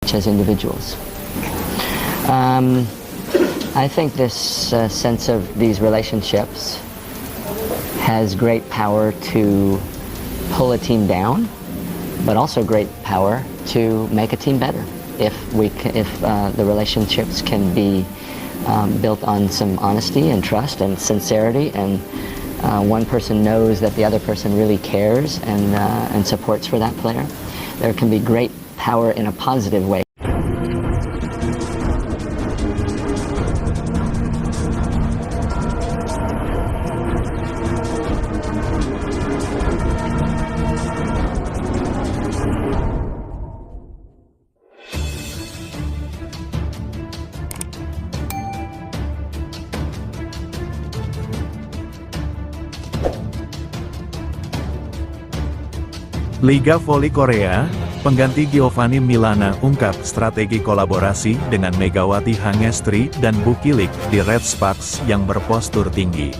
much as individuals. I think this sense of these relationships has great power to pull a team down, but also great power to make a team better. If the relationships can be built on some honesty and trust and sincerity, and one person knows that the other person really cares and supports for that player, there can be great power in a positive way. Liga Voli Korea, pengganti Giovanni Milana ungkap strategi kolaborasi dengan Megawati Hangestri dan Bukilik di Red Sparks yang berpostur tinggi.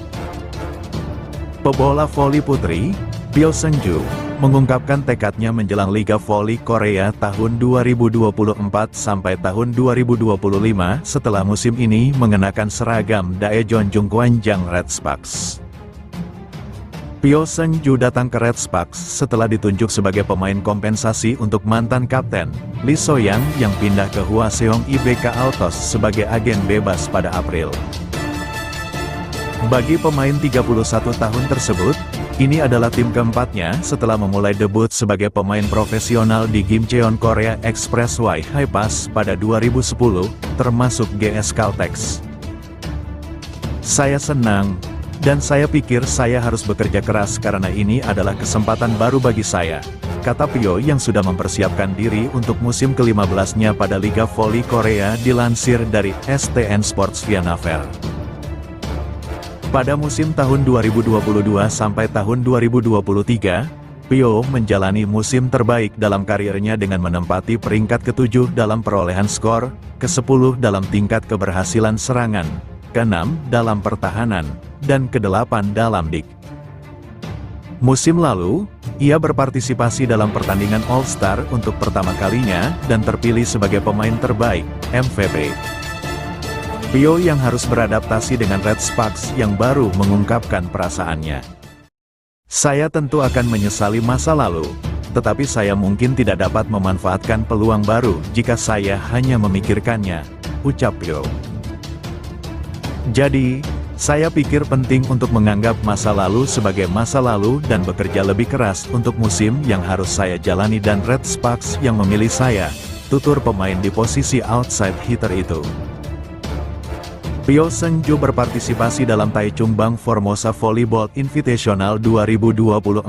Pebola voli putri, Pyo Seung-ju, mengungkapkan tekadnya menjelang Liga Voli Korea tahun 2024 sampai tahun 2025 setelah musim ini mengenakan seragam Daejeon Jungkwanjang Red Sparks. Pyo Seung-ju datang ke Red Sparks setelah ditunjuk sebagai pemain kompensasi untuk mantan kapten, Lee So-young yang pindah ke Hwaseong IBK Altos sebagai agen bebas pada April. Bagi pemain 31 tahun tersebut, ini adalah tim keempatnya setelah memulai debut sebagai pemain profesional di Gimcheon Korea Expressway High Pass pada 2010, termasuk GS Caltex. Saya senang. Dan saya pikir saya harus bekerja keras karena ini adalah kesempatan baru bagi saya, kata Pyo yang sudah mempersiapkan diri untuk musim ke-15-nya pada Liga Voli Korea dilansir dari STN Sports Vianaver. Pada musim tahun 2022 sampai tahun 2023, Pyo menjalani musim terbaik dalam karirnya dengan menempati peringkat ke-7 dalam perolehan skor, ke-10 dalam tingkat keberhasilan serangan, ke-6 dalam pertahanan, dan ke-8 dalam DIK. Musim lalu, ia berpartisipasi dalam pertandingan All-Star untuk pertama kalinya dan terpilih sebagai pemain terbaik, MVP. Pyo yang harus beradaptasi dengan Red Sparks yang baru mengungkapkan perasaannya. Saya tentu akan menyesali masa lalu, tetapi saya mungkin tidak dapat memanfaatkan peluang baru jika saya hanya memikirkannya, ucap Pyo. Jadi, saya pikir penting untuk menganggap masa lalu sebagai masa lalu dan bekerja lebih keras untuk musim yang harus saya jalani dan Red Sparks yang memilih saya, tutur pemain di posisi outside hitter itu. Pyo Seung-ju berpartisipasi dalam Taichung Formosa Volleyball Invitational 2024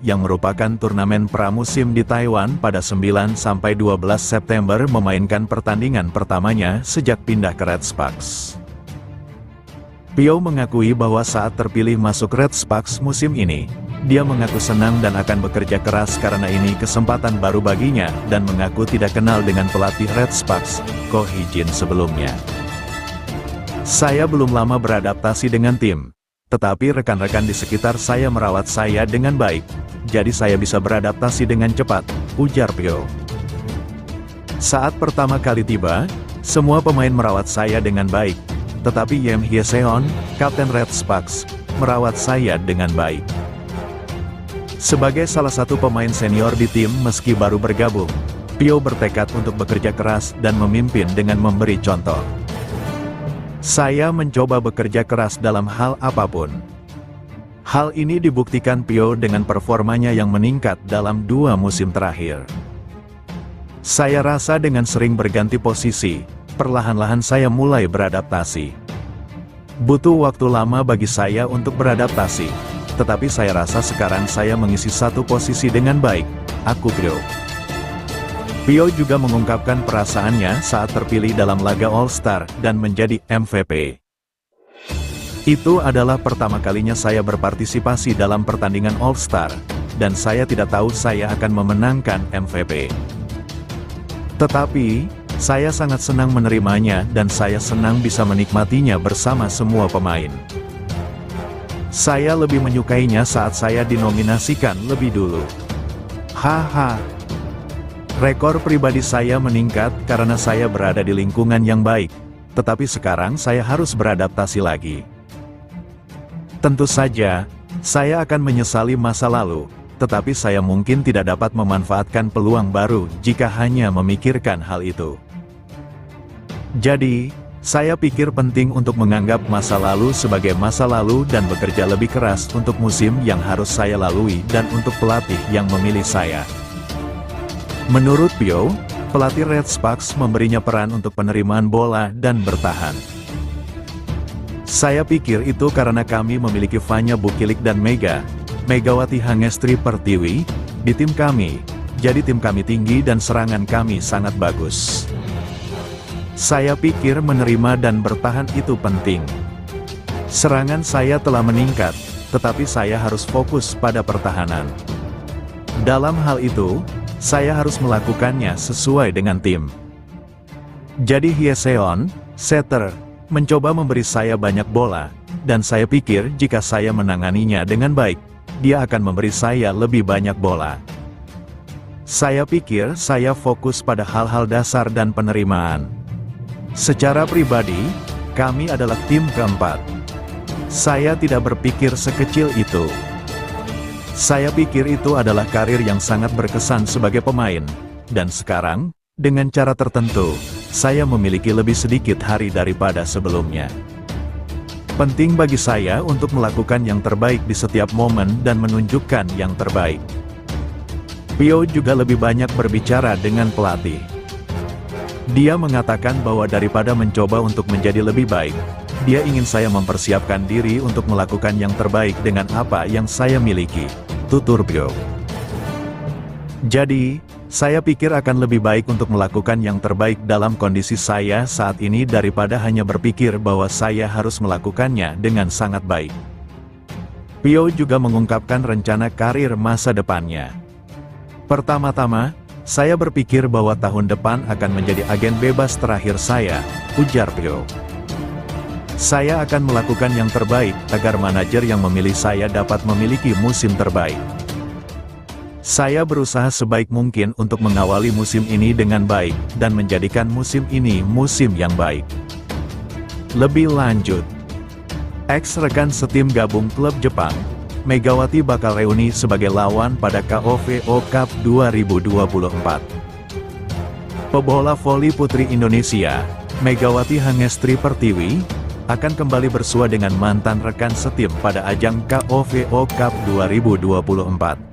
yang merupakan turnamen pramusim di Taiwan pada 9-12 September memainkan pertandingan pertamanya sejak pindah ke Red Sparks. Pyo mengakui bahwa saat terpilih masuk Red Sparks musim ini, dia mengaku senang dan akan bekerja keras karena ini kesempatan baru baginya dan mengaku tidak kenal dengan pelatih Red Sparks, Ko Hee-jin sebelumnya. Saya belum lama beradaptasi dengan tim, tetapi rekan-rekan di sekitar saya merawat saya dengan baik, jadi saya bisa beradaptasi dengan cepat, ujar Pyo. Saat pertama kali tiba, semua pemain merawat saya dengan baik. Tetapi Yem Hye-seon, Kapten Red Sparks, merawat saya dengan baik. Sebagai salah satu pemain senior di tim meski baru bergabung, Pyo bertekad untuk bekerja keras dan memimpin dengan memberi contoh. Saya mencoba bekerja keras dalam hal apapun. Hal ini dibuktikan Pyo dengan performanya yang meningkat dalam 2 musim terakhir. Saya rasa dengan sering berganti posisi, perlahan-lahan saya mulai beradaptasi. Butuh waktu lama bagi saya untuk beradaptasi, tetapi saya rasa sekarang saya mengisi satu posisi dengan baik, aku Pyo. Pyo juga mengungkapkan perasaannya saat terpilih dalam laga All-Star dan menjadi MVP. Itu adalah pertama kalinya saya berpartisipasi dalam pertandingan All-Star, dan saya tidak tahu saya akan memenangkan MVP. Tetapi, saya sangat senang menerimanya dan saya senang bisa menikmatinya bersama semua pemain. Saya lebih menyukainya saat saya dinominasikan lebih dulu. Haha. Rekor pribadi saya meningkat karena saya berada di lingkungan yang baik, tetapi sekarang saya harus beradaptasi lagi. Tentu saja, saya akan menyesali masa lalu, tetapi saya mungkin tidak dapat memanfaatkan peluang baru jika hanya memikirkan hal itu. Jadi, saya pikir penting untuk menganggap masa lalu sebagai masa lalu dan bekerja lebih keras untuk musim yang harus saya lalui dan untuk pelatih yang memilih saya. Menurut Pio, pelatih Red Sparks memberinya peran untuk penerimaan bola dan bertahan. Saya pikir itu karena kami memiliki Vanya Bukilik dan Megawati Hangestri Pertiwi, di tim kami, jadi tim kami tinggi dan serangan kami sangat bagus. Saya pikir menerima dan bertahan itu penting. Serangan saya telah meningkat, tetapi saya harus fokus pada pertahanan. Dalam hal itu, saya harus melakukannya sesuai dengan tim. Jadi Hyeseon, setter, mencoba memberi saya banyak bola, dan saya pikir jika saya menanganinya dengan baik, dia akan memberi saya lebih banyak bola. Saya pikir saya fokus pada hal-hal dasar dan penerimaan. Secara pribadi, kami adalah tim keempat. Saya tidak berpikir sekecil itu. Saya pikir itu adalah karir yang sangat berkesan sebagai pemain, dan sekarang, dengan cara tertentu, saya memiliki lebih sedikit hari daripada sebelumnya. Penting bagi saya untuk melakukan yang terbaik di setiap momen dan menunjukkan yang terbaik. Pio juga lebih banyak berbicara dengan pelatih. Dia mengatakan bahwa daripada mencoba untuk menjadi lebih baik, dia ingin saya mempersiapkan diri untuk melakukan yang terbaik dengan apa yang saya miliki, tutur Pio. Jadi, saya pikir akan lebih baik untuk melakukan yang terbaik dalam kondisi saya saat ini daripada hanya berpikir bahwa saya harus melakukannya dengan sangat baik. Pio juga mengungkapkan rencana karir masa depannya. Pertama-tama, saya berpikir bahwa tahun depan akan menjadi agen bebas terakhir saya, ujar Pio. Saya akan melakukan yang terbaik agar manajer yang memilih saya dapat memiliki musim terbaik. Saya berusaha sebaik mungkin untuk mengawali musim ini dengan baik dan menjadikan musim ini musim yang baik. Lebih lanjut, ex-rekan setim gabung klub Jepang, Megawati bakal reuni sebagai lawan pada KOVO Cup 2024. Pebola voli putri Indonesia, Megawati Hangestri Pertiwi, akan kembali bersua dengan mantan rekan setim pada ajang KOVO Cup 2024.